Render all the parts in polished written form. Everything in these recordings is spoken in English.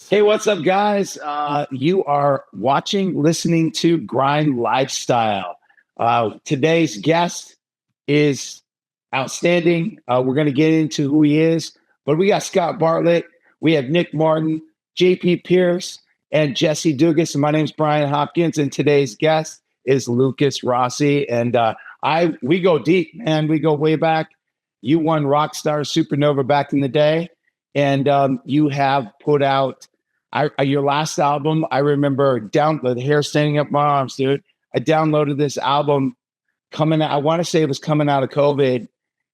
Hey, what's up, guys? You are watching, listening to Grind Lifestyle. Today's guest is outstanding. We're going to get into who he is, but we got Scott Bartlett, we have Nick Martin, JP Pierce, and Jesse Dugas. And my name's Brian Hopkins, and today's guest is Lukas Rossi. And we go deep, man. We go way back. You won Rockstar Supernova back in the day, and you have put out your last album. I remember the hair standing up my arms, dude. I downloaded this album coming out. I want to say it was coming out of COVID,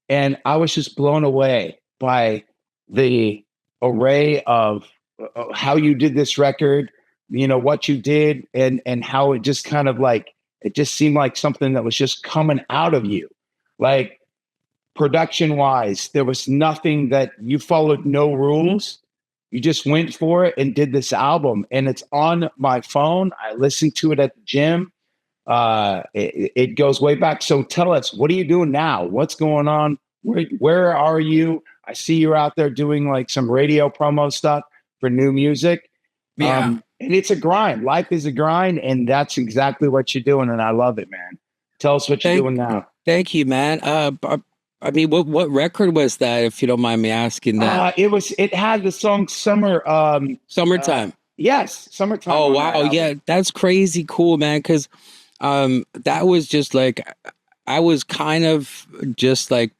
and I was just blown away by the array of how you did this record. You know what you did, and how it just kind of like it just seemed like something that was just coming out of you, like production wise. There was nothing that you followed, no rules. You just went for it and did this album, and it's on my phone. I listened to it at the gym. It goes way back. So tell us, what are you doing now? What's going on? Where are you? I see you're out there doing like some radio promo stuff for new music. Yeah. And it's a grind. Life is a grind, and that's exactly what you're doing, and I love it, man. Tell us what you're doing now. Thank you, man. I mean, what record was that, if you don't mind me asking that? It had the song Summertime. Yes, Summertime. Oh, wow. Yeah, that's crazy cool, man. Because that was just like, I was kind of just like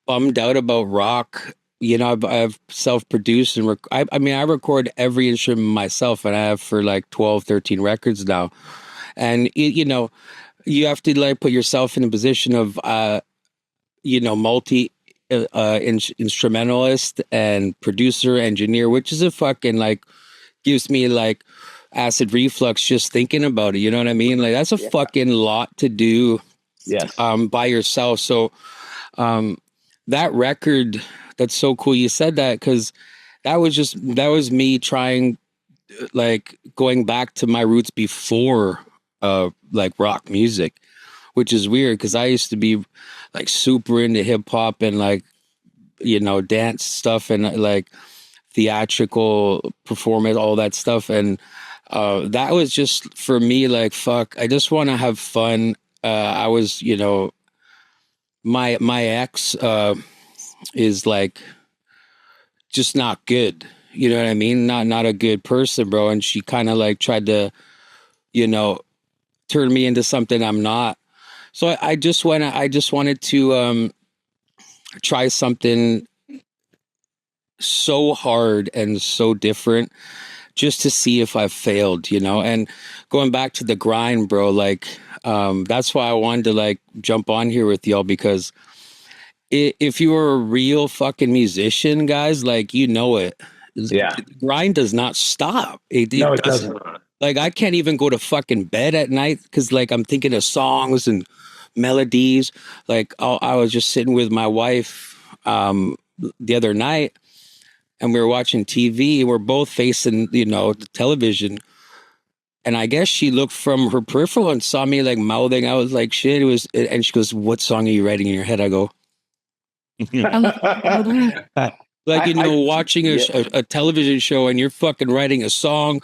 bummed out about rock. You know, I've self-produced and I mean, I record every instrument myself, and I have for like 12, 13 records now. And, you know, you have to like put yourself in a position of, multi instrumentalist and producer, engineer, which is a fucking like gives me like acid reflux just thinking about it. You know what I mean? Like that's a fucking lot to do. Yes. By yourself. So that record, that's so cool you said that, because that was me trying, like going back to my roots before like rock music, which is weird because I used to be like super into hip hop and like, dance stuff and like theatrical performance, all that stuff. And that was just for me, like, fuck, I just want to have fun. I was, my ex is like just not good. You know what I mean? Not a good person, bro. And she kind of like tried to, turn me into something I'm not. So I just wanted to try something so hard and so different just to see if I failed, and going back to the grind, bro, like that's why I wanted to like jump on here with y'all, because if you are a real fucking musician, guys, like, it. Yeah. The grind does not stop. It doesn't. Like I can't even go to fucking bed at night because like I'm thinking of songs and melodies. Like I was just sitting with my wife the other night, and we were watching TV. We're both facing, the television. And I guess she looked from her peripheral and saw me like mouthing. I was like, shit. And she goes, "What song are you writing in your head?" I go, like, watching a television show and you're fucking writing a song.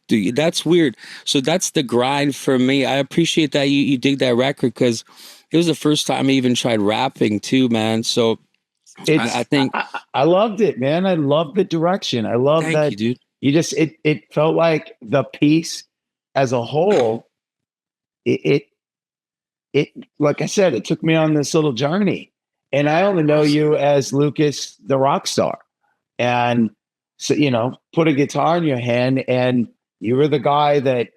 Dude, that's weird. So that's the grind for me. I appreciate that you dig that record, because it was the first time I even tried rapping too, man. So I think I loved it, man. I love the direction. I love that. You, dude. You just it felt like the piece as a whole. It like I said, it took me on this little journey, and I only know you as Lukas the rock star, and so put a guitar in your hand, and you were the guy that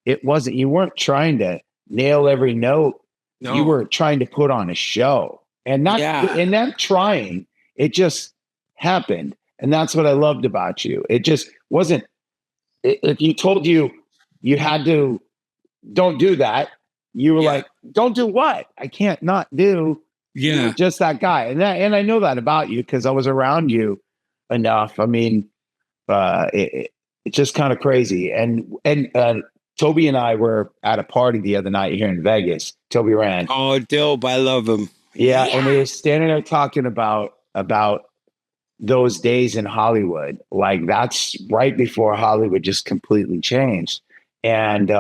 you weren't trying to nail every note. No. You were trying to put on a show. And not trying, it just happened. And that's what I loved about you. It just wasn't, if you told you had to, don't do that, you were like, don't do what? I can't not do. Yeah. You're just that guy. And I know that about you because I was around you enough. I mean, it's just kind of crazy. And Toby and I were at a party the other night here in Vegas. Toby ran. Oh, dope. I love him. Yeah, and we were standing there talking about those days in Hollywood. Like that's right before Hollywood just completely changed. And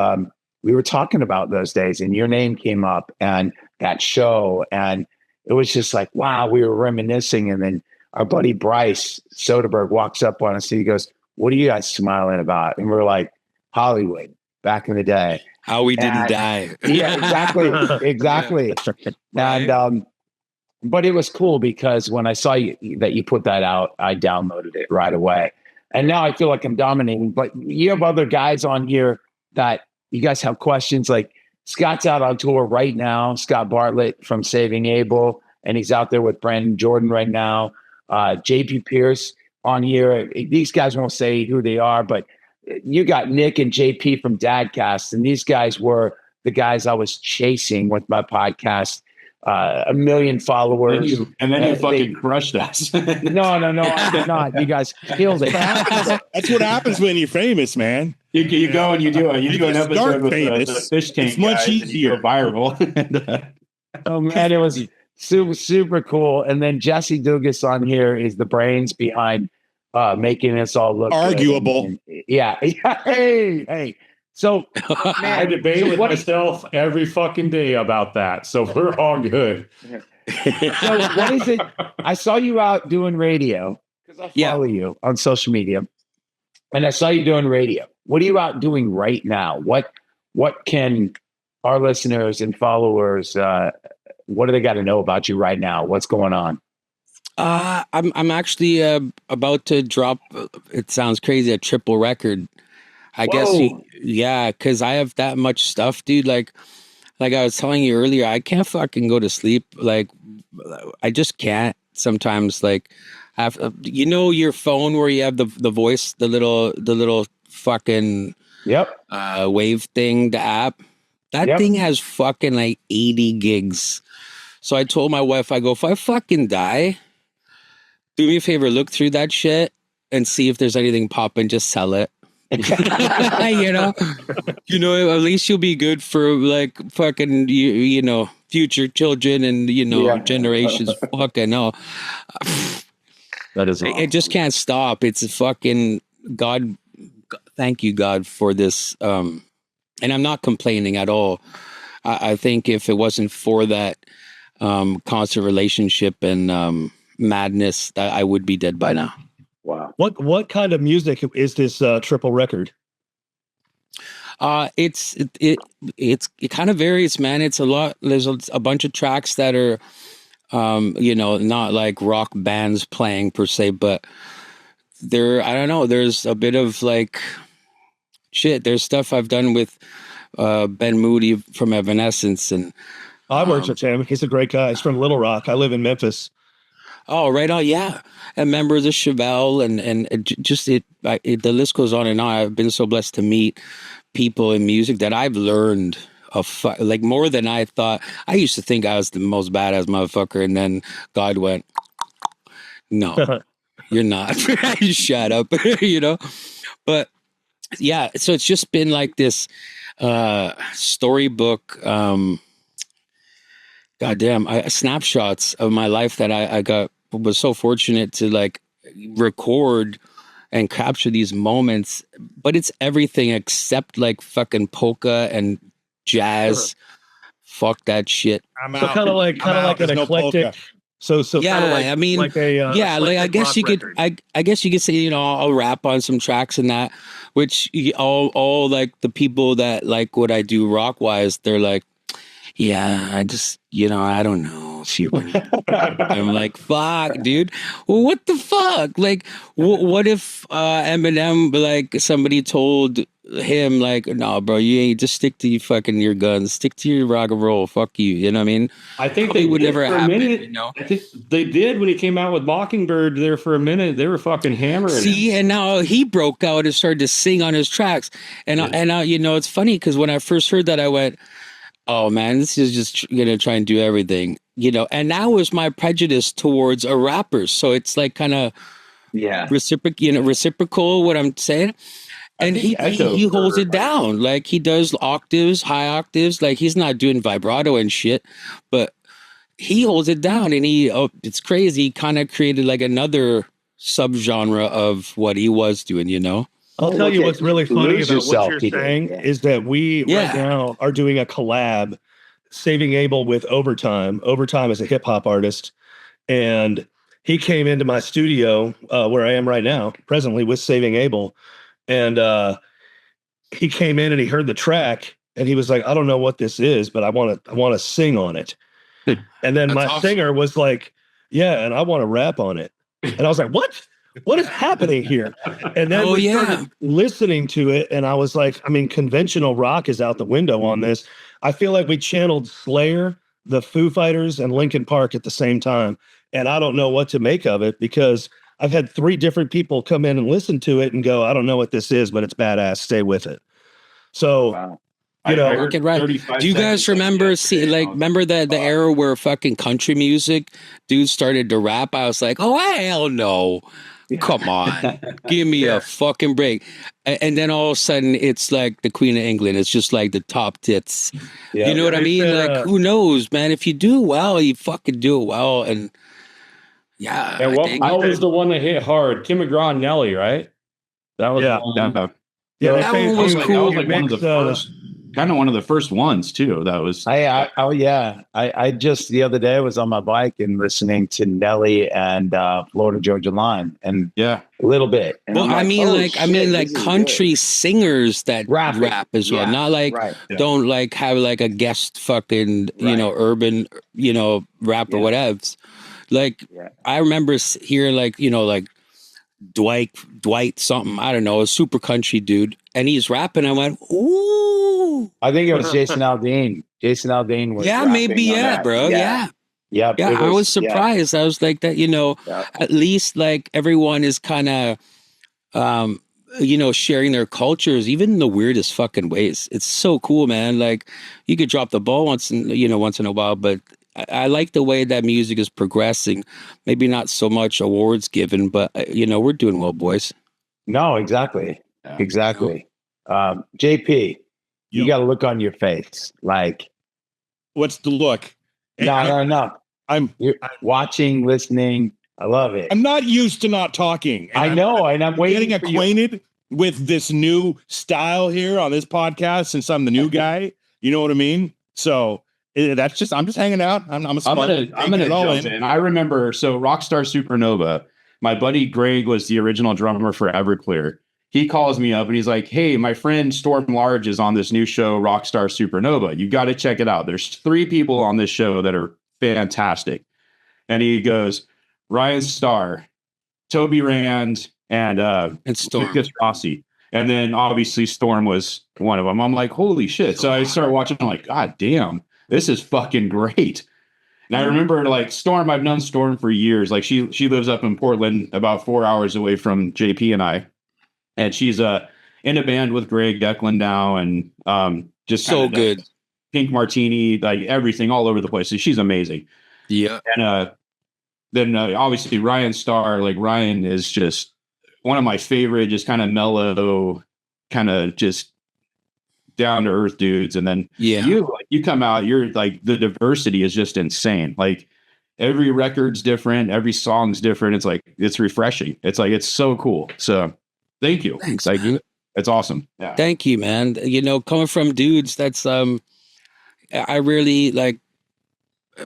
we were talking about those days, and your name came up and that show. And it was just like, wow, we were reminiscing. And then our buddy Bryce Soderbergh walks up on us and he goes, "What are you guys smiling about?" And we're like, Hollywood back in the day. How we didn't die. Yeah, exactly. Exactly. Right. And but it was cool because when I saw that you put that out, I downloaded it right away. And now I feel like I'm dominating. But you have other guys on here that you guys have questions. Like Scott's out on tour right now. Scott Bartlett from Saving Abel, and he's out there with Brandon Jordan right now. JP Pierce on here. These guys won't say who they are, but you got Nick and JP from Dadcast, and these guys were the guys I was chasing with my podcast. 1 million followers. And then you fucking crushed us. No, I did not. You guys killed it. That's what happens when you're famous, man. You go and you do an episode with the fish tank. It's much guys, easier. and you go viral. Oh man, it was super cool. And then Jesse Dugas on here is the brains behind making us all look arguable. Good. Yeah. Hey. So I debate with myself every fucking day about that. So we're all good. So what is it? I saw you out doing radio because I follow you on social media, and I saw you doing radio. What are you out doing right now? What can our listeners and followers? What do they got to know about you right now? What's going on? I'm actually about to drop. It sounds crazy, a triple record. I guess, because I have that much stuff, dude. Like I was telling you earlier, I can't fucking go to sleep. Like, I just can't sometimes. Like, your phone where you have the voice, the little fucking wave thing, the app. That thing has fucking like 80 gigs. So I told my wife, I go, if I fucking die, do me a favor, look through that shit and see if there's anything popping. Just sell it. At least you'll be good for like fucking future children and generations. Fucking no, that is awesome. It just can't stop. It's a fucking God. Thank you, God, for this. And I'm not complaining at all. I think if it wasn't for that constant relationship and madness, that I would be dead by now. Wow. What kind of music is this triple record? It kind of varies, man. It's a lot. There's a bunch of tracks that are, not like rock bands playing per se, but I don't know. There's a bit of like shit. There's stuff I've done with Ben Moody from Evanescence, and I worked with him. He's a great guy. He's from Little Rock. I live in Memphis. Oh, right on, yeah. And members of Chevelle and the list goes on and on. I've been so blessed to meet people in music that I've learned like more than I thought. I used to think I was the most badass motherfucker, and then God went, "No, you're not." You shut up, But yeah, so it's just been like this storybook. Goddamn, snapshots of my life that I was so fortunate to like record and capture these moments, but it's everything except like fucking polka and jazz. Sure. Fuck that shit. So kind of like an eclectic. Polka. So yeah, kind of like, I mean, like a, like I guess you could, I guess you could say, I'll rap on some tracks and that, which all like the people that like what I do rock wise, they're like, yeah, I just, I don't know. I'm like, fuck, dude. Well, what the fuck? Like, what if Eminem, like, somebody told him, like, no, bro, you ain't, just stick to your guns, stick to your rock and roll. Fuck you. You know what I mean? I think they would never happen. I think they did when he came out with Mockingbird. There for a minute, they were fucking hammering. See, and now he broke out and started to sing on his tracks. And it's funny because when I first heard that, I went, oh man, this is just gonna try and do everything, and that was my prejudice towards a rapper. So it's like kind of reciprocal what I'm saying. And he holds it down. Like he does octaves, high octaves, like he's not doing vibrato and shit, but he holds it down. And it's crazy. He kind of created like another subgenre of what he was doing, you know? I'll tell you what's really funny about yourself, what you're Peter. saying is that we right now are doing a collab, Saving Abel with Overtime. Overtime is a hip hop artist, and he came into my studio where I am right now, presently with Saving Abel, and he came in and he heard the track and he was like, I don't know what this is, but I want to sing on it. And then my singer was like, yeah, and I want to rap on it. And I was like, what is happening here? And then we started listening to it, and I was like, I mean, conventional rock is out the window on this. I feel like we channeled Slayer, the Foo Fighters, and Linkin Park at the same time. And I don't know what to make of it because I've had 3 different people come in and listen to it and go, I don't know what this is, but it's badass. Stay with it. So, wow. you know, do you guys remember remember the era where fucking country music dudes started to rap? I was like, oh, hell no. Come on, give me a fucking break. And then all of a sudden it's like the Queen of England. It's just like the top tits. You know what I mean? Like, who knows, man? If you do well, you fucking do it well. And and what was the one that hit hard? Tim McGraw and Nelly, right? That was that one was cool. That was like one of the first, kind of one of the first ones too. That was I just the other day I was on my bike and listening to Nelly and Florida Georgia Line and a little bit. And well, I mean like country singers that rap as well, not like don't like have like a guest fucking you know urban rap or whatever. Like I remember hearing like like Dwight something, I don't know, a super country dude, and he's rapping. I went, ooh. I think it was Jason Aldean. Jason Aldean was maybe, bro. Yeah. I was surprised. I was like that, at least like everyone is kind of sharing their cultures, even in the weirdest fucking ways. It's so cool, man. Like you could drop the ball once in a while, but I like the way that music is progressing. Maybe not so much awards given, but we're doing well, boys. No, exactly. Exactly. JP, you got a look on your face. Like, what's the look? No. You're watching, listening. I love it. I'm not used to not talking. I know, and I'm waiting getting acquainted with this new style here on this podcast since I'm the new guy. You know what I mean? So that's just, I'm just hanging out. I'm gonna jump in. I remember, so Rockstar Supernova, my buddy Greg was the original drummer for Everclear. He calls me up and he's like, hey, my friend Storm Large is on this new show, Rockstar Supernova. You got to check it out. There's 3 people on this show that are fantastic. And he goes, Ryan Starr, Toby Rand, and Storm. Lukas Rossi. And then obviously Storm was one of them. I'm like, holy shit. So I started watching. I'm like, God damn, this is fucking great. And I remember like Storm, I've known Storm for years. Like she lives up in Portland, about 4 hours away from JP and I. And she's in a band with Greg Declan now, and just so good. Pink Martini, like everything all over the place. So she's amazing. Yeah. And then obviously Ryan Starr, like Ryan is just one of my favorite, just kind of mellow, kind of just down to earth dudes. And then you come out, you're like, the diversity is just insane. Like every record's different, every song's different. It's like, it's refreshing. It's like, it's so cool. So thank you. Thanks, like man. It's awesome. Yeah. Thank you, man. Coming from dudes, that's I really like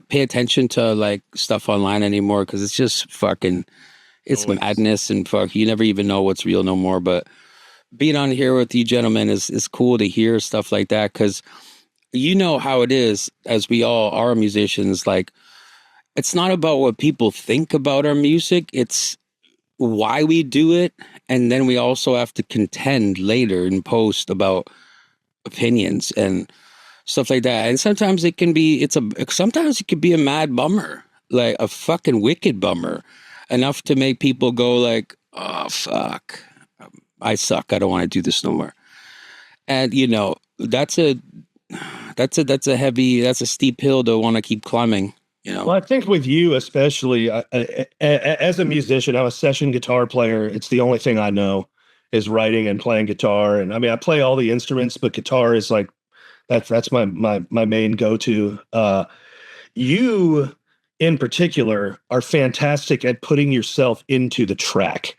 pay attention to like stuff online anymore because it's just fucking madness and fuck. You never even know what's real no more. But being on here with you gentlemen is cool to hear stuff like that because you know how it is, as we all are musicians. Like it's not about what people think about our music. It's why we do it, and then we also have to contend later in post about opinions and stuff like that. And sometimes it can be sometimes it could be a mad bummer, like a fucking wicked bummer, enough to make people go like, oh fuck, I suck, I don't want to do this no more. And that's a steep hill to want to keep climbing. Well, I think with you, especially as a musician, I'm a session guitar player. It's the only thing I know is writing and playing guitar. And I mean, I play all the instruments, but guitar is like, that's my main go-to. You in particular are fantastic at putting yourself into the track.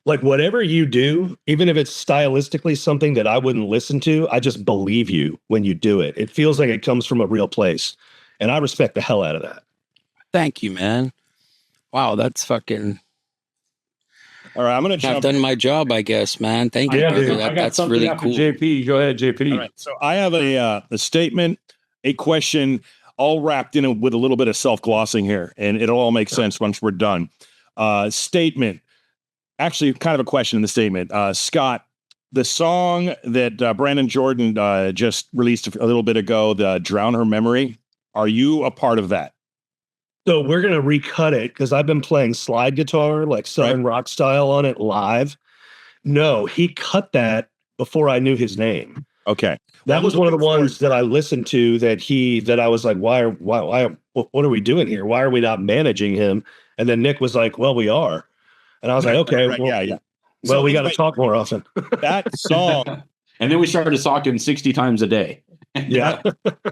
Like whatever you do, even if it's stylistically something that I wouldn't listen to, I just believe you when you do it. It feels like it comes from a real place. And I respect the hell out of that. Thank you, man. Wow, that's fucking. All right, I'm gonna jump. I've done my job, I guess, man. Thank you, brother. That's really cool. JP, go ahead, JP. All right, so I have a statement, a question, all wrapped in with a little bit of self-glossing here, and it'll all make sense once we're done. Statement, actually, kind of a question in the statement. Scott, the song that Brandon Jordan just released a little bit ago, the "Drown Her Memory," are you a part of that? So we're going to recut it because I've been playing slide guitar, like Southern rock style on it live. No, he cut that before I knew his name. Okay. That was one of the ones that I listened to that I was like, why, what are we doing here? Why are we not managing him? And then Nick was like, well, we are. And I was like, okay, well, yeah. Well, So we got to talk more often. That song. And then we started talking 60 times a day. Yeah.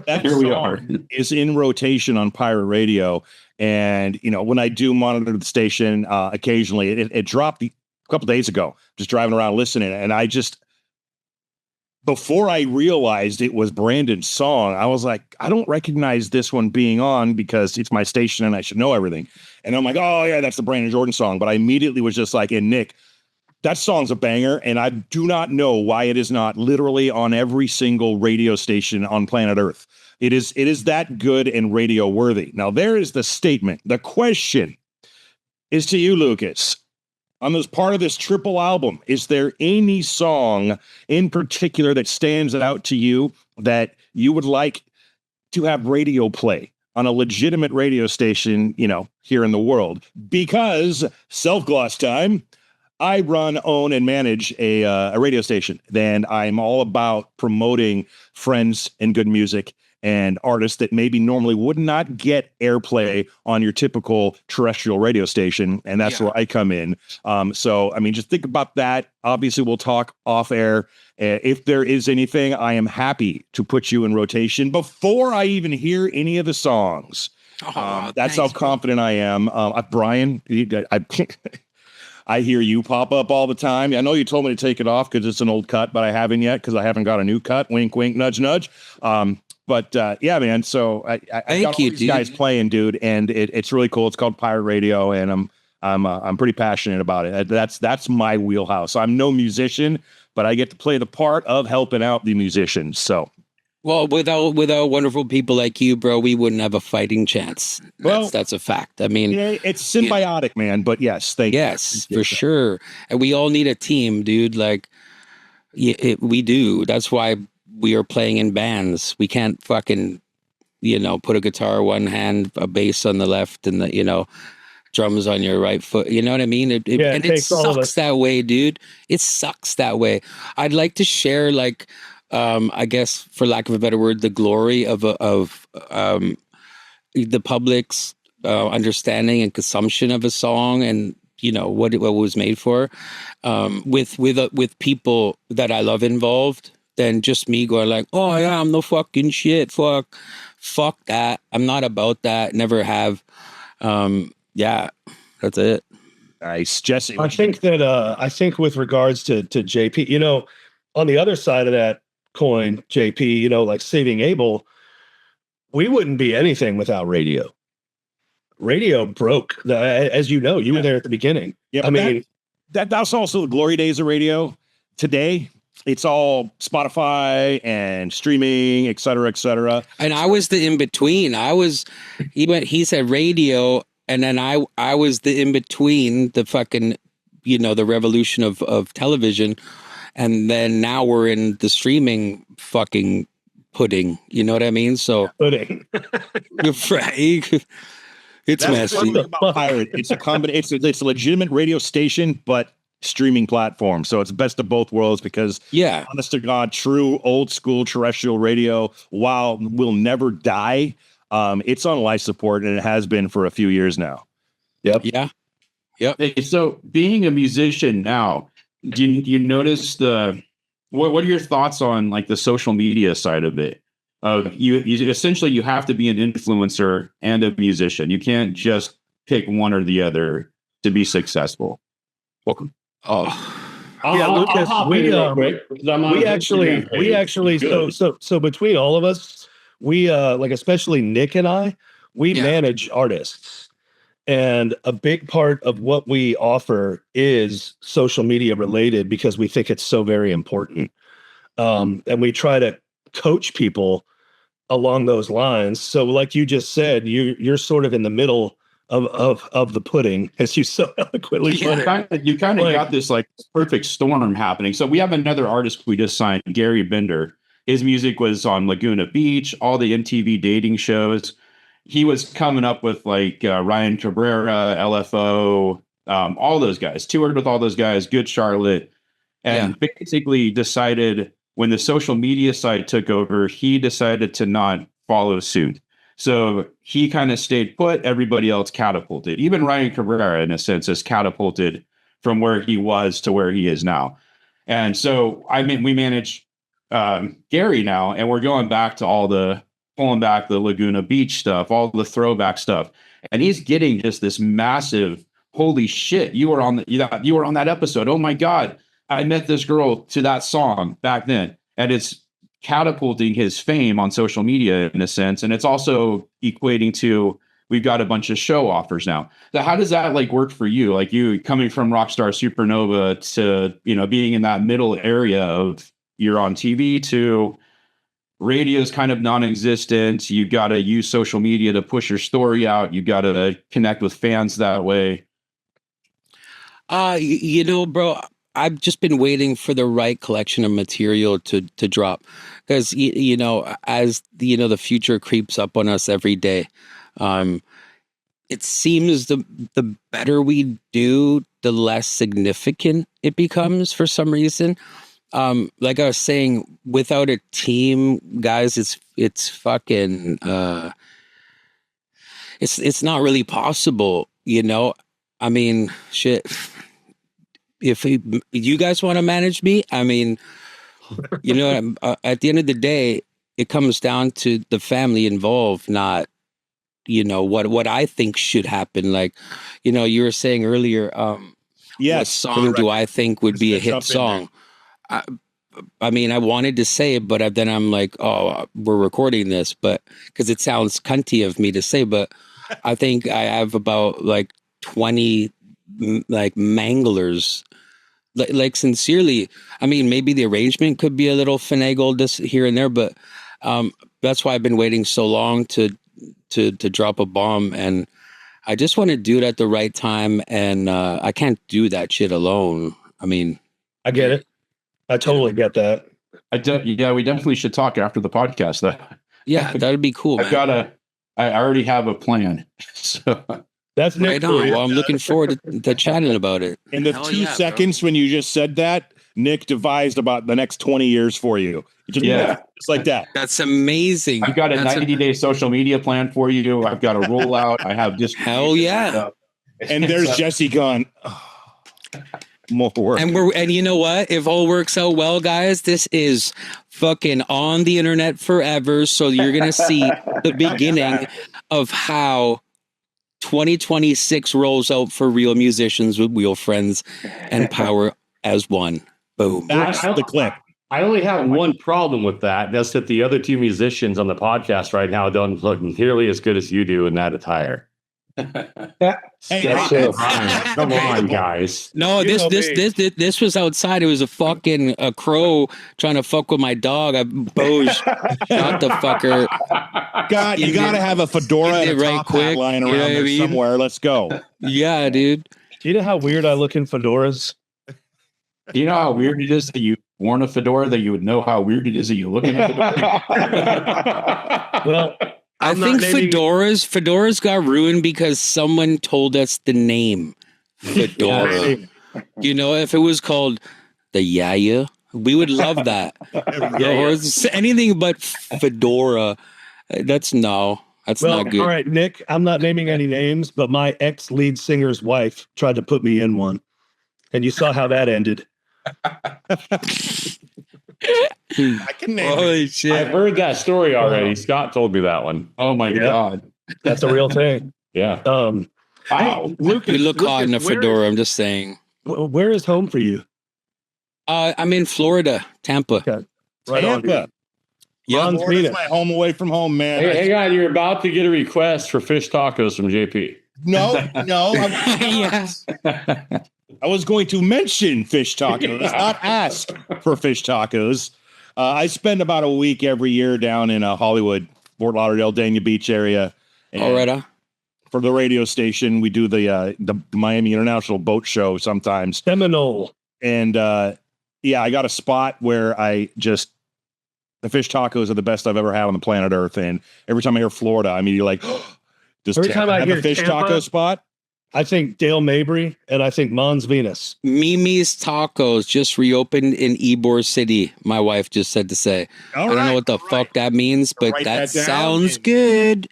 That Here we are. is in rotation on pirate radio. And, you know, when I do monitor the station, occasionally it dropped a couple days ago, just driving around listening. And I just, before I realized it was Brandon's song, I was like, I don't recognize this one being on because it's my station and I should know everything. And I'm like, oh yeah, that's the Brandon Jordan song. But I immediately was just like, and Nick, that song's a banger, and I do not know why it is not literally on every single radio station on planet Earth. It is that good and radio worthy. Now, there is the statement. The question is to you, Lucas. On this part of this triple album, is there any song in particular that stands out to you that you would like to have radio play on a legitimate radio station, you know, here in the world? Because self-gloss time. I run, own, and manage a radio station. Then I'm all about promoting friends and good music and artists that maybe normally would not get airplay on your typical terrestrial radio station. And that's where I come in. So, I mean, just think about that. Obviously, we'll talk off air. If there is anything, I am happy to put you in rotation before I even hear any of the songs. That's how confident I am. Brian, I hear you pop up all the time. I know you told me to take it off because it's an old cut, but I haven't yet because I haven't got a new cut. Wink, wink, nudge, nudge. But yeah, man. So I got all these guys playing, dude, and it's really cool. It's called Pirate Radio, and I'm pretty passionate about it. That's my wheelhouse. I'm no musician, but I get to play the part of helping out the musicians. So. Well, without wonderful people like you, bro, we wouldn't have a fighting chance. That's a fact. I mean, yeah, it's symbiotic, man. But yes, yes, for sure. And we all need a team, dude. Like, we do. That's why we are playing in bands. We can't fucking, put a guitar one hand, a bass on the left, and drums on your right foot. You know what I mean? It sucks that way, dude. It sucks that way. I'd like to share I guess, for lack of a better word, the glory of the public's understanding and consumption of a song, and what it was made for, with people that I love involved, than just me going like, oh yeah, I'm no fucking shit, fuck that, I'm not about that, never have. Yeah, that's it. Nice, Jesse. I think with regards to JP, on the other side of that coin, JP, like Saving Abel, we wouldn't be anything without radio. Radio broke, as you know, you were there at the beginning. Yeah, I mean, that's also the glory days of radio. Today, it's all Spotify and streaming, et cetera, et cetera. And I was the in between. He said radio, and then I was the in between, the fucking, the revolution of television. And then now we're in the streaming fucking pudding. You know what I mean? So pudding. It's messy. It's a combination. It's a legitimate radio station, but streaming platform. So it's best of both worlds because, honest to God, true old school terrestrial radio, while will never die, it's on life support, and it has been for a few years now. Yep. Yeah. Yep. So being a musician now, do you notice what are your thoughts on like the social media side of it? You essentially you have to be an influencer and a musician. You can't just pick one or the other to be successful. Welcome. Oh, yeah, Lucas. We actually so between all of us, we like especially Nick and I, we manage artists, and a big part of what we offer is social media related because we think it's so very important, and we try to coach people along those lines. So like you just said, you're sort of in the middle of the pudding, as you so eloquently put it. You kind of got this like perfect storm happening. So we have another artist we just signed, Gary Bender. His music was on Laguna Beach, all the MTV dating shows. He was coming up with like Ryan Cabrera, LFO, all those guys, toured with all those guys, Good Charlotte, and basically decided when the social media side took over, he decided to not follow suit. So he kind of stayed put. Everybody else catapulted. Even Ryan Cabrera, in a sense, has catapulted from where he was to where he is now. And so, we manage Gary now, and we're going back to pulling back the Laguna Beach stuff, all the throwback stuff. And he's getting just this massive, holy shit, you were on that episode. Oh my God, I met this girl to that song back then. And it's catapulting his fame on social media in a sense. And it's also equating to, we've got a bunch of show offers now. So how does that like work for you? Like you coming from Rockstar Supernova to, being in that middle area of you're on TV to radio is kind of non-existent. You got to use social media to push your story out. You got to connect with fans that way. Bro, I've just been waiting for the right collection of material to drop, because as the future creeps up on us every day, it seems the better we do, the less significant it becomes for some reason. Like I was saying, without a team, guys, it's fucking it's not really possible, I mean, shit. If you guys want to manage me, I mean, at the end of the day, it comes down to the family involved, not, what I think should happen. Like, you were saying earlier, what song do I think would be a hit song? I mean, I wanted to say it, but then I'm like, oh, we're recording this, but because it sounds cunty of me to say, but I think I have about like 20 like manglers, like sincerely. I mean, maybe the arrangement could be a little finagled this here and there, but that's why I've been waiting so long to drop a bomb, and I just want to do it at the right time, and I can't do that shit alone. I mean, I get it. I totally get that. Yeah, we definitely should talk after the podcast, though. Yeah, that'd be cool. I already have a plan. So that's right on. Well, I'm looking forward to chatting about it. In the 2 seconds when you just said that, Nick devised about the next 20 years for you. Just like that. That's amazing. I've got a 90-day social media plan for you. I've got a rollout. I have just hell yeah. And there's Jesse gone. More work. And you know what? If all works out well, guys, this is fucking on the internet forever. So you're gonna see the beginning of how 2026 rolls out for real musicians with real friends and power as one. Boom. That's the clip. I only have one problem with that. That's that the other two musicians on the podcast right now don't look nearly as good as you do in that attire. Come on, guys. No, this was outside. It was a crow trying to fuck with my dog. Boj shot the fucker. God, you gotta have a fedora and a right top quick, hat lying around there somewhere. Let's go. Yeah, dude. Do you know how weird I look in fedoras? Do you know how weird it is that you worn a fedora, that you would know how weird it is that you look in a fedora? Well, I think fedoras got ruined because someone told us the name fedora. If it was called the Yaya, we would love that. Or anything but fedora. That's not good. All right, Nick, I'm not naming any names, but my ex-lead singer's wife tried to put me in one. And you saw how that ended. I can name it. Holy shit. I've heard that story already. Scott told me that one. Oh my God. That's a real thing. Yeah. Wow. You look hot in a fedora, I'm just saying. Where is home for you? I'm in Florida, Tampa. Okay. Right Tampa. on. Yeah, Florida's my home away from home, man. Hey, hang on. You're about to get a request for fish tacos from JP. No. Yes. I was going to mention fish tacos, not ask for fish tacos. I spend about a week every year down in Hollywood, Fort Lauderdale, Dania Beach area. All right. For the radio station, we do the Miami International Boat Show sometimes. Seminole. And I got a spot where the fish tacos are the best I've ever had on the planet Earth. And every time I hear Florida, I mean, you're like, does Every Tampa time I have hear a fish Tampa, taco spot? I think Dale Mabry and I think Mons Venus. Mimi's Tacos just reopened in Ybor City. My wife just said to say. I don't know what the fuck that means, but that sounds good.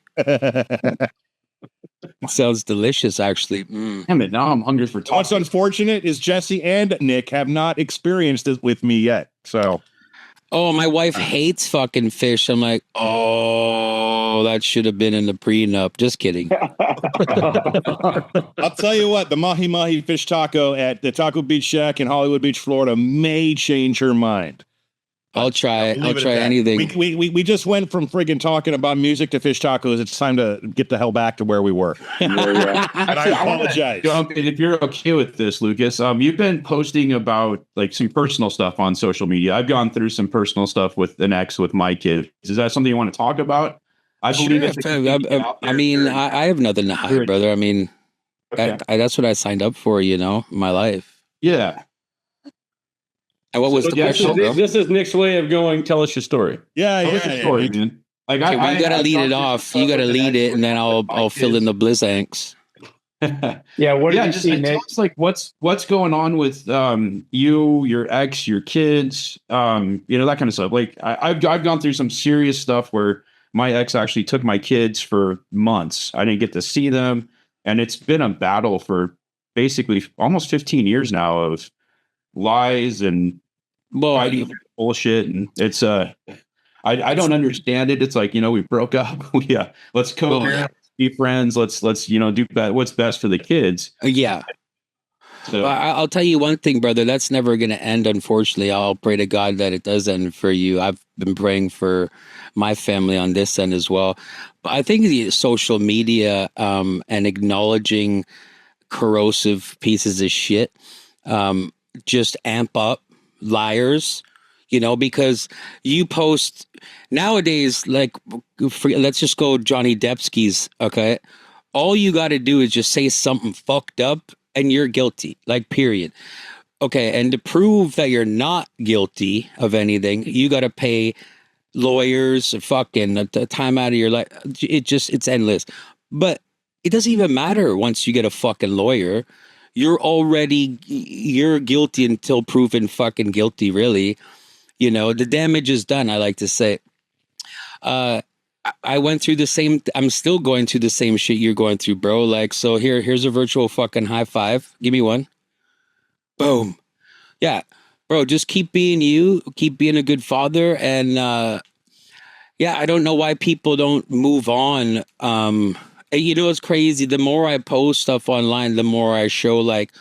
Sounds delicious, actually. Damn it. Now I'm hungry for What's tacos. unfortunate is Jesse and Nick have not experienced it with me yet. So, Oh, my wife hates fucking fish. I'm like, oh, that should have been in the prenup. Just kidding. I'll tell you what, the Mahi Mahi fish taco at the Taco Beach Shack in Hollywood Beach, Florida may change her mind. I'll try it. I'll Leave it try at that. anything. We just went from friggin' talking about music to fish tacos. It's time to get the hell back to where we were. And I apologize. Jump in, if you're okay with this, Lucas. You've been posting about like some personal stuff on social media. I've gone through some personal stuff with an ex with my kid. Is that something you want to talk about? I believe it's I mean, I have nothing to hide, brother. I mean, Okay. that's what I signed up for, in my life. Yeah. And what was the question, bro? This is Nick's way of going, tell us your story. Yeah, What's the story, man? Like, Okay, well, you gotta lead it off. You gotta lead it, and then I'll fill in the blizzanks. Yeah, what did you just see, Nick? tell us, like, what's going on with you, your ex, your kids, that kind of stuff. Like, I've gone through some serious stuff where my ex actually took my kids for months. I didn't get to see them, and it's been a battle for basically almost 15 years now of lies and bullshit, and it's I don't understand it. It's like, we broke up. Let's go be friends. Let's do what's best for the kids. Yeah. So I'll tell you one thing, brother. That's never going to end, unfortunately. I'll pray to God that it does end for you. I've been praying for my family on this end as well. But I think the social media and acknowledging corrosive pieces of shit just amp up liars, because you post nowadays, like, let's just go Johnny Deppski's, okay? All you got to do is just say something fucked up and you're guilty, like, period. Okay, and to prove that you're not guilty of anything, you got to pay lawyers fucking the time out of your life. It's endless. But it doesn't even matter once you get a fucking lawyer. You're guilty until proven fucking guilty, really. The damage is done, I like to say. I went through I'm still going through the same shit you're going through, bro. Like, so here's a virtual fucking high five. Give me one. Boom. Yeah, bro, just keep being you, keep being a good father. And I don't know why people don't move on. It's crazy. The more I post stuff online, the more I show like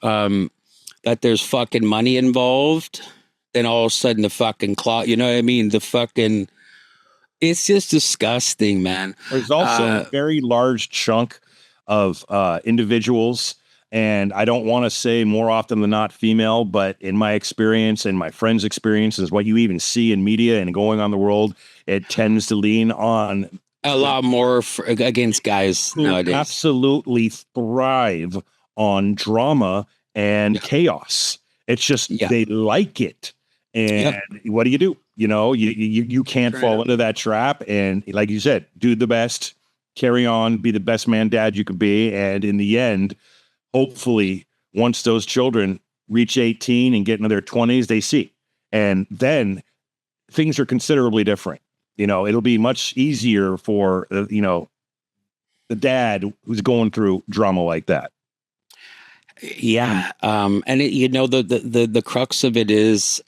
that there's fucking money involved. Then all of a sudden the fucking clock, you know what I mean? It's just disgusting, man. There's also a very large chunk of individuals, and I don't want to say more often than not female, but in my experience and my friends' experiences, what you even see in media and going on the world, it tends to lean on a lot more against guys nowadays. Absolutely thrive on drama and chaos. It's just they like it. And what do? You can't fall into that trap. And like you said, do the best, carry on, be the best man, dad you could be. And in the end, hopefully, once those children reach 18 and get into their 20s, they see. And then things are considerably different. It'll be much easier for, the dad who's going through drama like that. Yeah. And the crux of it is,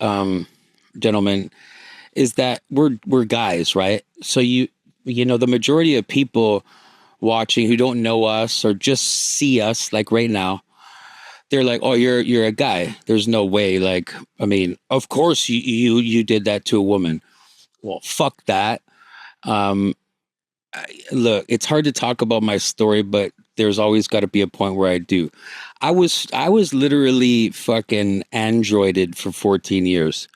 gentlemen, is that we're guys, right? So you know, the majority of people watching who don't know us or just see us like right now, they're like, oh, you're a guy. There's no way. Like, I mean, of course you did that to a woman. Well, fuck that. Look, it's hard to talk about my story, but there's always got to be a point where I do. I was literally fucking androided for 14 years.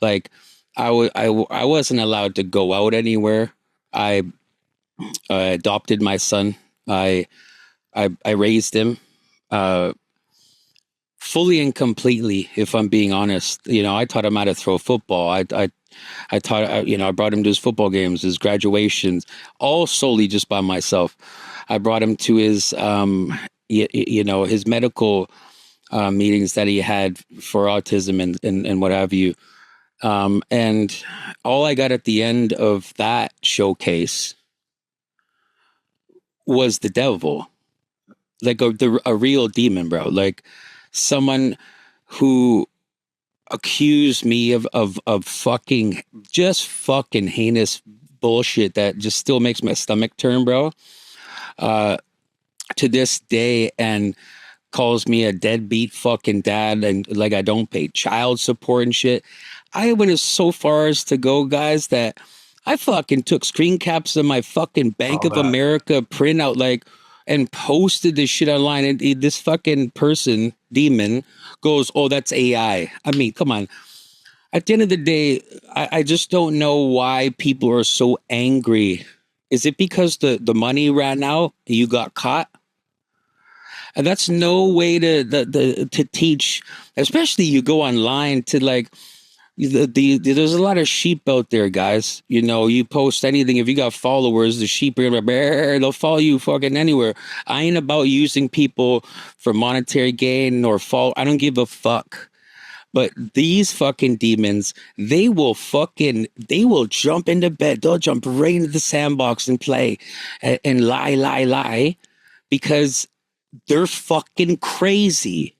Like, I wasn't allowed to go out anywhere. I adopted my son. I raised him fully and completely. If I'm being honest, you know, I taught him how to throw football. I taught, you know, I brought him to his football games, his graduations, all solely just by myself. I brought him to his, you know, his medical meetings that he had for autism and what have you. And all I got at the end of that showcase was the devil, like a real demon, bro. Like someone who accused me of fucking just fucking heinous bullshit that just still makes my stomach turn, bro. To this day, and calls me a deadbeat fucking dad, and like I don't pay child support and shit. I went as so far as to go, guys, that I fucking took screen caps of my fucking Bank of America printout, like, and posted this shit online. And this fucking person, demon, goes, oh, that's AI. I mean, come on. At the end of the day, I just don't know why people are so angry. Is it because the money ran out and you got caught? And that's no way to teach, especially you go online to like, there's a lot of sheep out there, guys. You know, you post anything. If you got followers, the sheep are they'll follow you fucking anywhere. I ain't about using people for monetary gain or fall. I don't give a fuck. But these fucking demons, they will jump into bed. They'll jump right into the sandbox and play and lie, because they're fucking crazy.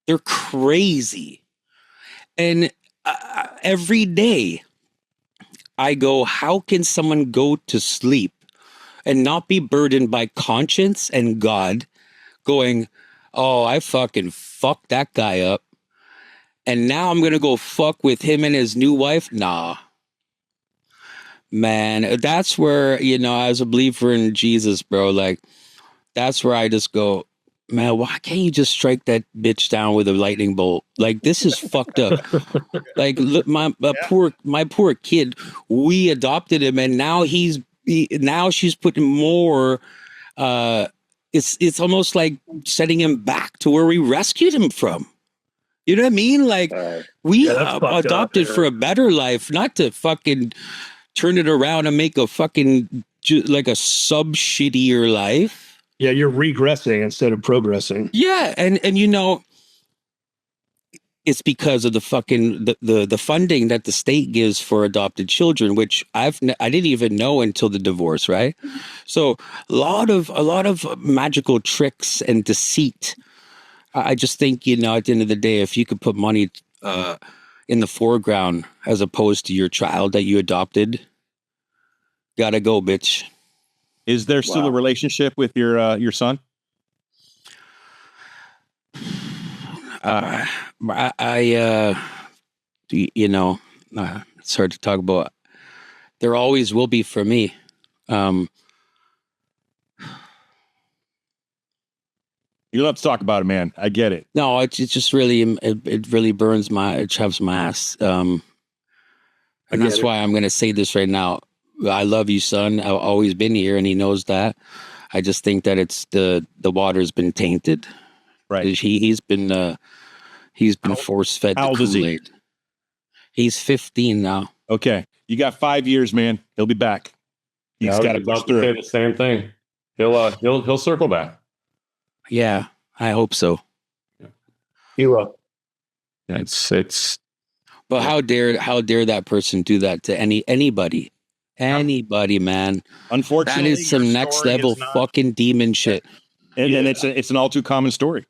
They're crazy. And every day I go, how can someone go to sleep and not be burdened by conscience and God going, oh, I fucking fucked that guy up, and now I'm going to go fuck with him and his new wife? Nah. Man, that's where, you know, as a believer in Jesus, bro, like, that's where I just go, man, why can't you just strike that bitch down with a lightning bolt? Like, this is fucked up. Like, look, my poor kid, we adopted him, and now now she's putting more. It's almost like setting him back to where we rescued him from. You know what I mean? Like, we adopted for a better life, not to fucking turn it around and make a fucking like a sub shittier life. Yeah, you're regressing instead of progressing. Yeah, and you know, it's because of the fucking the funding that the state gives for adopted children, which I didn't even know until the divorce, right? So a lot of magical tricks and deceit. I just think, you know, at the end of the day, if you could put money in the foreground as opposed to your child that you adopted, gotta go, bitch. Is there still a relationship with your son? You know, it's hard to talk about. There always will be for me. You don't have to talk about it, man. I get it. No, it's just really, it really burns it chaps my ass. And that's why I'm going to say this right now. I love you, son. I've always been here, and he knows that. I just think that it's the water's been tainted. Right. He's been force fed the Kool-Aid. He's 15 now. Okay, you got 5 years, man. He'll be back. He's got to push through. Say the same thing. He'll circle back. Yeah, I hope so. He will. Yeah, it's. But how dare that person do that to anybody? Anybody, man. Unfortunately, that is some next level fucking demon shit. And it's an all too common story.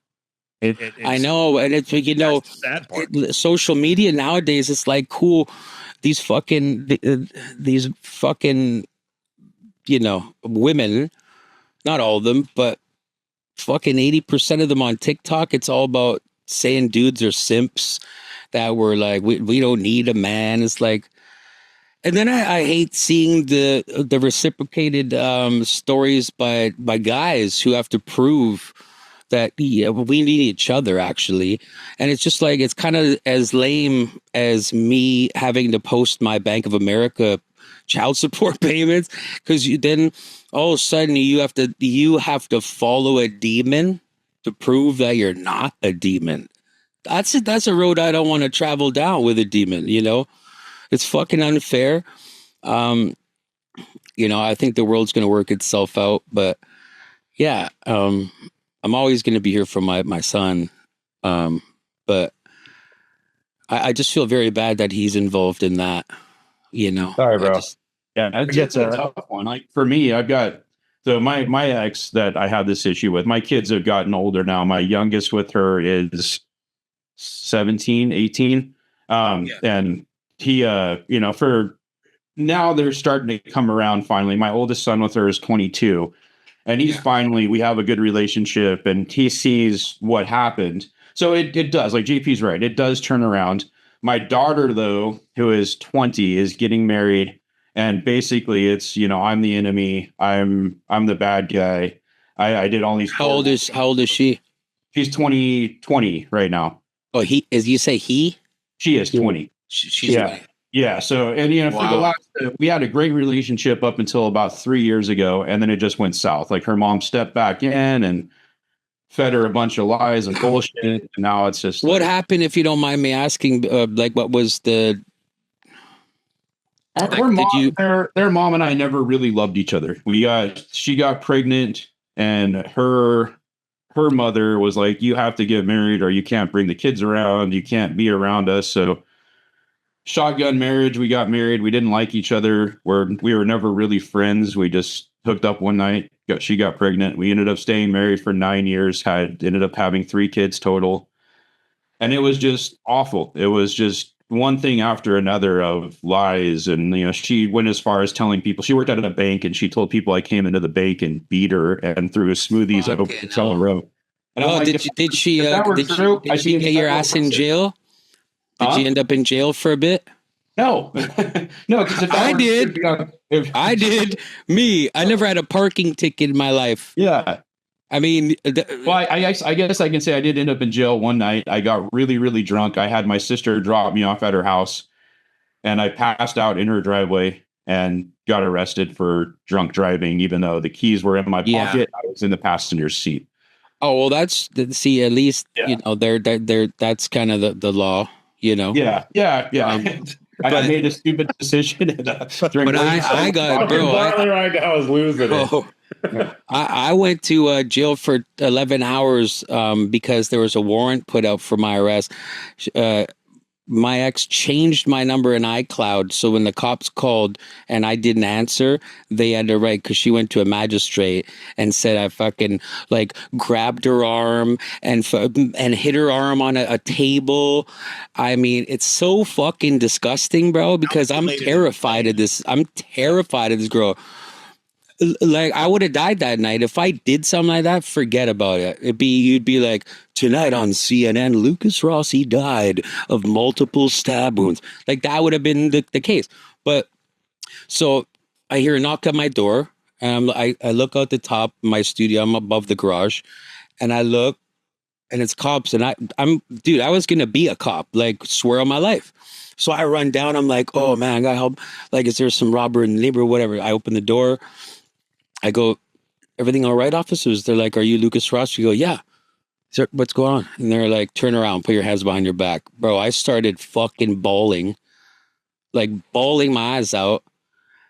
I know, and it's you know, sad part. social media nowadays. It's like cool. These fucking you know, women. Not all of them, but fucking 80% of them on TikTok. It's all about saying dudes are simps. That were like, we don't need a man. It's like, and then I hate seeing the reciprocated stories by guys who have to prove that we need each other actually, and it's just like it's kind of as lame as me having to post my Bank of America child support payments because then all of a sudden you have to follow a demon to prove that you're not a demon. That's a road I don't want to travel down with a demon. You know, it's fucking unfair. Um, you know, I think the world's going to work itself out, but yeah, I'm always going to be here for my son. But I just feel very bad that he's involved in that, you know. Sorry, bro. Yeah, it's a tough one. Like for me, I've got my ex that I have this issue with. My kids have gotten older now. My youngest with her is 17, 18. And he you know, for now they're starting to come around finally. My oldest son with her is 22. And he's finally, we have a good relationship and he sees what happened. So it does, like JP's right, it does turn around. My daughter, though, who is 20, is getting married. And basically it's, you know, I'm the enemy. I'm the bad guy. I did all these. How old is she? She's 20 right now. Oh, you say he? She is 20. She's 20. Yeah. So, and you know, for the last, we had a great relationship up until about 3 years ago, and then it just went south. Like her mom stepped back in and fed her a bunch of lies and bullshit. And now it's just what happened, if you don't mind me asking? Like, what was the? Their mom and I never really loved each other. She got pregnant, and her mother was like, "You have to get married, or you can't bring the kids around. You can't be around us." So. Shotgun marriage. We got married. We didn't like each other. We were never really friends. We just hooked up one night. She got pregnant. We ended up staying married for 9 years. Ended up having 3 kids total, and it was just awful. It was just one thing after another of lies. And you know, she went as far as telling people she worked at a bank, and she told people I came into the bank and beat her and threw smoothies over the Hotel Row. And well, did she get your ass in jail? Did you end up in jail for a bit? No, no. I did. I did. I never had a parking ticket in my life. Yeah. I mean, well, I guess I can say I did end up in jail one night. I got really, really drunk. I had my sister drop me off at her house, and I passed out in her driveway and got arrested for drunk driving, even though the keys were in my pocket. I was in the passenger seat. Oh, well, at least, you know, that's kind of the law. You know, yeah. I made a stupid decision. But I got right now is losing it. I went to jail for 11 hours because there was a warrant put out for my arrest. My ex changed my number in iCloud, so when the cops called and I didn't answer, they had to write, because she went to a magistrate and said I fucking like grabbed her arm and hit her arm on a table. I mean, it's so fucking disgusting, bro, because I'm terrified of this. I'm terrified of this girl. Like, I would have died that night if I did something like that. Forget about it. You'd be like, tonight on CNN, Lukas Rossi died of multiple stab wounds. Like, that would have been the case. But so I hear a knock at my door, and I look out the top of my studio. I'm above the garage, and I look, and it's cops. And dude, I was gonna be a cop, like, swear on my life. So I run down. I'm like, oh man, I gotta help. Like, is there some robber in the neighborhood? Whatever. I open the door. I go, everything all right, officers? They're like, are you Lukas Rossi? You go, yeah. Sir, what's going on? And they're like, turn around, put your hands behind your back. Bro, I started fucking bawling my eyes out,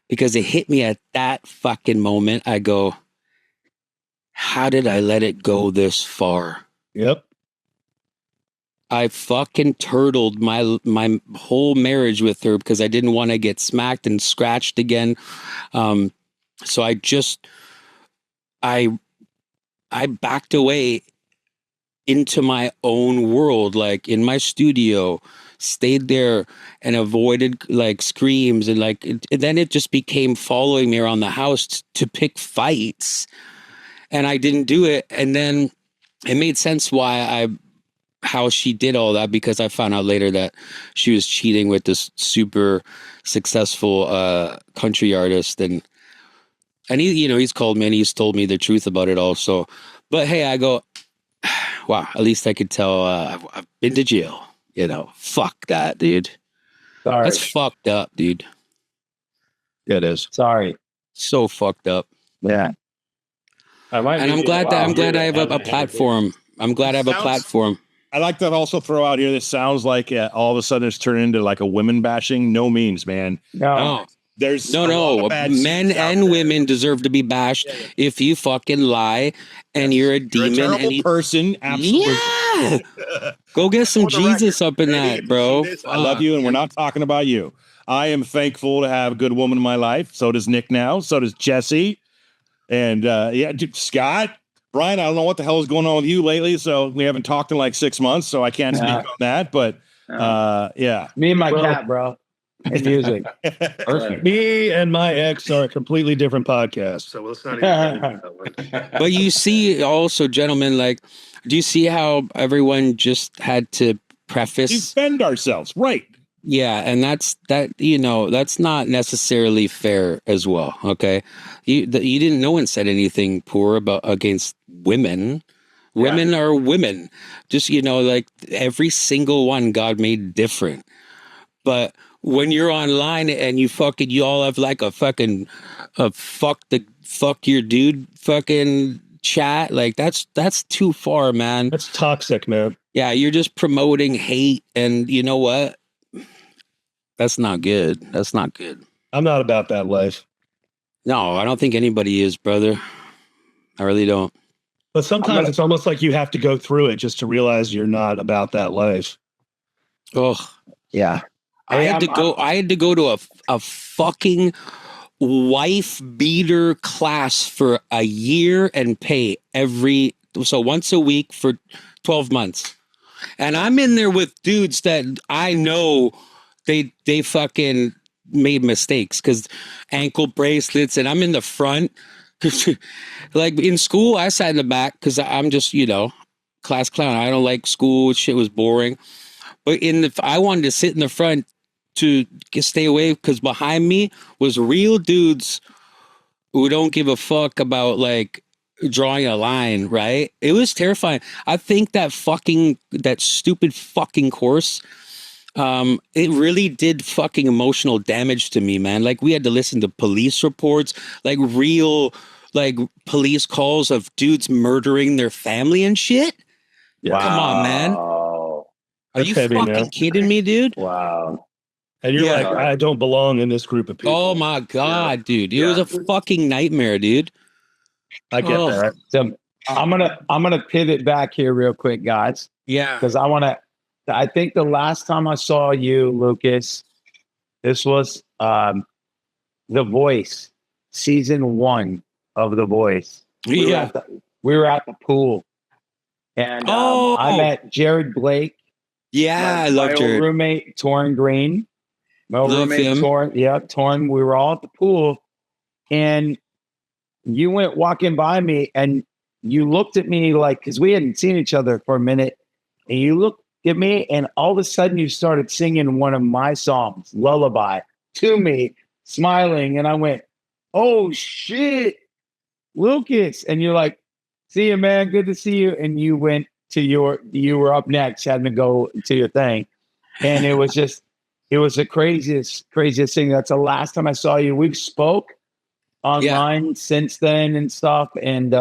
because it hit me at that fucking moment. I go, how did I let it go this far? Yep. I fucking turtled my whole marriage with her because I didn't want to get smacked and scratched again. So I backed away into my own world, like in my studio, stayed there and avoided like screams and like and then it just became following me around the house to pick fights, and I didn't do it. And then it made sense how she did all that, because I found out later that she was cheating with this super successful country artist, and he's called me and he's told me the truth about it all. So, but hey, I go, wow, at least I could tell I've been to jail. Fuck that, dude. Sorry. That's fucked up, dude. It is. Sorry. So fucked up. Yeah. And I'm glad I have a platform. I'm glad I have a platform. I'd like to also throw out here, this sounds like all of a sudden it's turned into like a women bashing. No means, man. No. There's no. Men and women deserve to be bashed if you fucking lie and you're a demon. You're a terrible person. Absolutely. Yeah. Go get some Jesus up in that, bro. I love you, and we're not talking about you. I am thankful to have a good woman in my life. So does Nick now. So does Jesse. And dude, Scott. Brian, I don't know what the hell is going on with you lately. So we haven't talked in like 6 months. So I can't speak on that. But yeah. Me and my cat, bro. And music. Perfect. Me and my ex are a completely different podcast. So let's not even. But you see also, gentlemen, like, do you see how everyone just had to preface defend ourselves, right? Yeah, and that's not necessarily fair as well. Okay, you didn't. No one said anything poor against women. Women are women. Just like every single one God made different. But when you're online and you all have like a fucking fuck your dude fucking chat, like that's too far, man. That's toxic, man. Yeah, you're just promoting hate, and you know what? That's not good. That's not good. I'm not about that life. No, I don't think anybody is, brother. I really don't. But sometimes it's almost like you have to go through it just to realize you're not about that life. Oh, yeah. I had to go to a fucking wife beater class for a year and pay once a week for 12 months. And I'm in there with dudes that I know they fucking made mistakes, because ankle bracelets, and I'm in the front. Like in school, I sat in the back because I'm just, class clown. I don't like school. Shit was boring. But I wanted to sit in the front to stay away, because behind me was real dudes who don't give a fuck about like drawing a line, right? It was terrifying. I think that stupid fucking course, it really did fucking emotional damage to me, man. Like we had to listen to police reports, like real like police calls of dudes murdering their family and shit. Wow. Come on, man. Are you heavy, fucking man. kidding me, dude? Wow. And you're like, I don't belong in this group of people. Oh my God, dude. It was a fucking nightmare, dude. I get that. So I'm gonna pivot back here real quick, guys. Yeah. Because I think the last time I saw you, Lucas, this was The Voice, season 1 of The Voice. We were at the pool. And I met Jared Blake. Yeah, I love Jared. My roommate, Torrin Green. Love him. Torrin. We were all at the pool. And you went walking by me and you looked at me like, because we hadn't seen each other for a minute. And you looked at me and all of a sudden you started singing one of my songs, Lullaby, to me, smiling. And I went, oh, shit, Lucas. And you're like, see you, man. Good to see you. And you went to you were up next, having to go to your thing. And it was the craziest thing. That's the last time I saw you. We've spoke online since then and stuff. And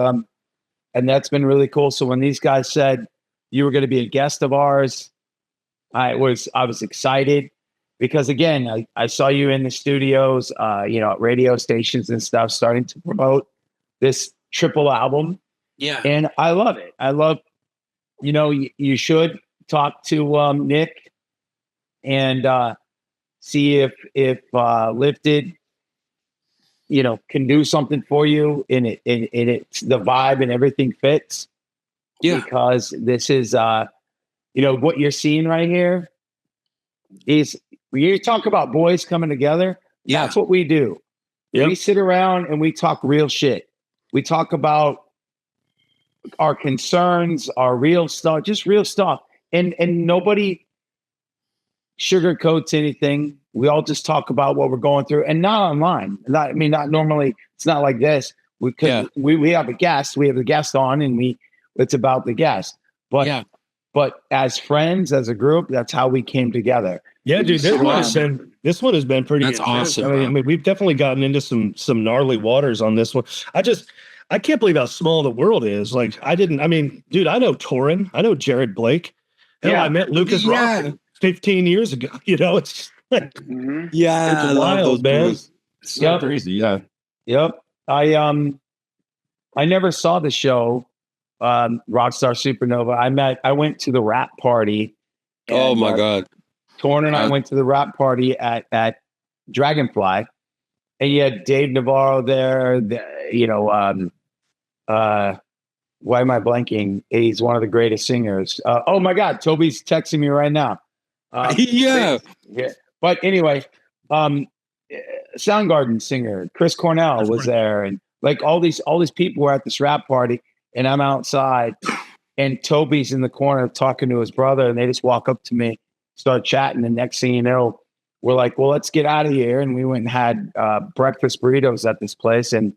that's been really cool. So when these guys said you were going to be a guest of ours, I was excited because again, I saw you in the studios, at radio stations and stuff, starting to promote this triple album. Yeah. And I love it. I love, you should talk to Nick and see if Lifted, can do something for you and it's the vibe and everything fits. because this is, what you're seeing right here is when you talk about boys coming together. That's what we do. Yep. We sit around and we talk real shit. We talk about our concerns, our real stuff, just real stuff. And nobody sugarcoats anything. We all just talk about what we're going through, and not online. Not normally. It's not like this. We have a guest. We have a guest on, and it's about the guest. But as friends, as a group, that's how we came together. Yeah, dude, this one has been pretty. That's awesome. I mean, we've definitely gotten into some gnarly waters on this one. I can't believe how small the world is. Like, I know Torin, I know Jared Blake. Hell, I met Lukas Rossi 15 years ago. It's like, it's wild, man. It's so crazy. Yeah. Yep. I never saw the show, Rockstar Supernova. I went to the rap party. Oh my God. Torn and I went to the rap party at Dragonfly, and you had Dave Navarro there. Why am I blanking? He's one of the greatest singers. Oh my God, Toby's texting me right now. Yeah. But anyway, Soundgarden singer Chris Cornell was there, and like all these people were at this rap party, and I'm outside, and Toby's in the corner talking to his brother, and they just walk up to me, start chatting, and next thing you know, we're like, well, let's get out of here, and we went and had breakfast burritos at this place, and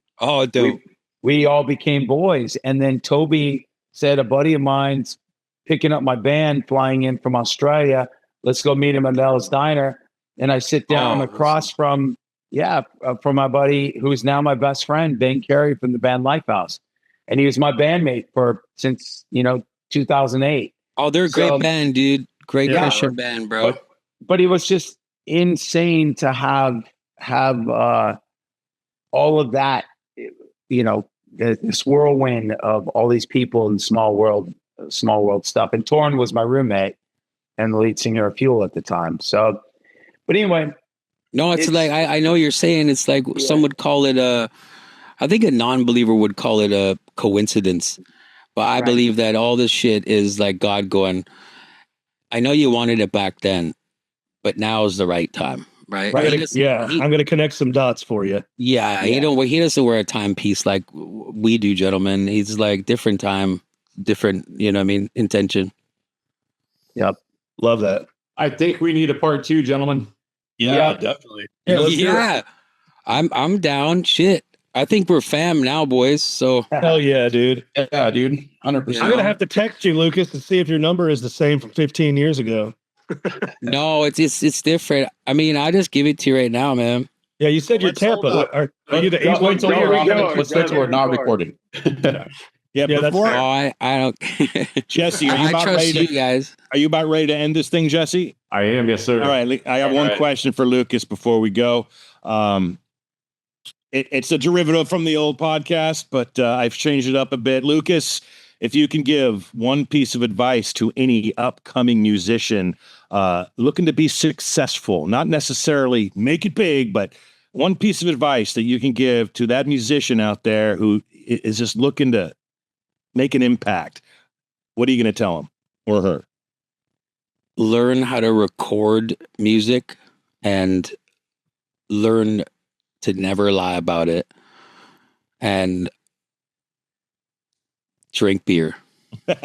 dope. We all became boys. And then Toby said, a buddy of mine's picking up my band, flying in from Australia. Let's go meet him at Mel's Diner. And I sit down across from my buddy, who's now my best friend, Ben Carey from the band Lifehouse. And he was my bandmate since 2008. Oh, they're a great band, dude. Great Christian band, bro. But it was just insane to have all of that, this whirlwind of all these people in small world stuff. And Torn was my roommate and the lead singer of Fuel at the time. So, but anyway. No, it's like, I know you're saying it's like some would call it I think a non-believer would call it a coincidence. But I believe that all this shit is like God going, I know you wanted it back then, but now is the right time. Right. I'm going to connect some dots for you. Yeah. He doesn't wear a timepiece like we do, gentlemen. He's like different time, different, intention. Yep. Love that. I think we need a part 2, gentlemen. Yeah, definitely. Yeah. I'm down. Shit. I think we're fam now, boys. So hell yeah, dude. Yeah, dude. 100%. I'm going to have to text you, Lucas, to see if your number is the same from 15 years ago. No, it's different. I mean, I just give it to you right now, man. Yeah, you said you're Tampa. Are you the East? Wait till we're not recording. Yeah, before I don't. Jesse, are you about ready to, guys? Are you about ready to end this thing, Jesse? I am, yes, sir. All right, I have one question for Lucas before we go. It's a derivative from the old podcast, but I've changed it up a bit. Lucas, if you can give one piece of advice to any upcoming musician looking to be successful, not necessarily make it big, but one piece of advice that you can give to that musician out there who is just looking to make an impact, what are you going to tell him or her? Learn how to record music and learn to never lie about it and drink beer. Hey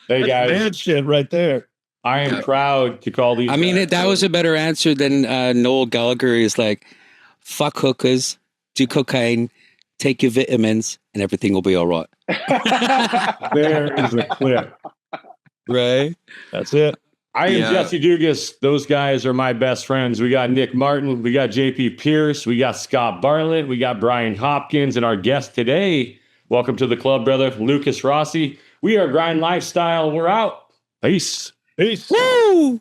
guys, bad shit right there. I am proud to call these. I mean, that was a better answer than Noel Gallagher is like, fuck hookers, do cocaine, take your vitamins, and everything will be all right. There is a clip. Right? That's it. I am Jesse Dugas. Those guys are my best friends. We got Nick Martin. We got JP Pierce. We got Scott Bartlett. We got Brian Hopkins. And our guest today, welcome to the club, brother, Lukas Rossi. We are Grind Lifestyle. We're out. Peace. Peace. Woo!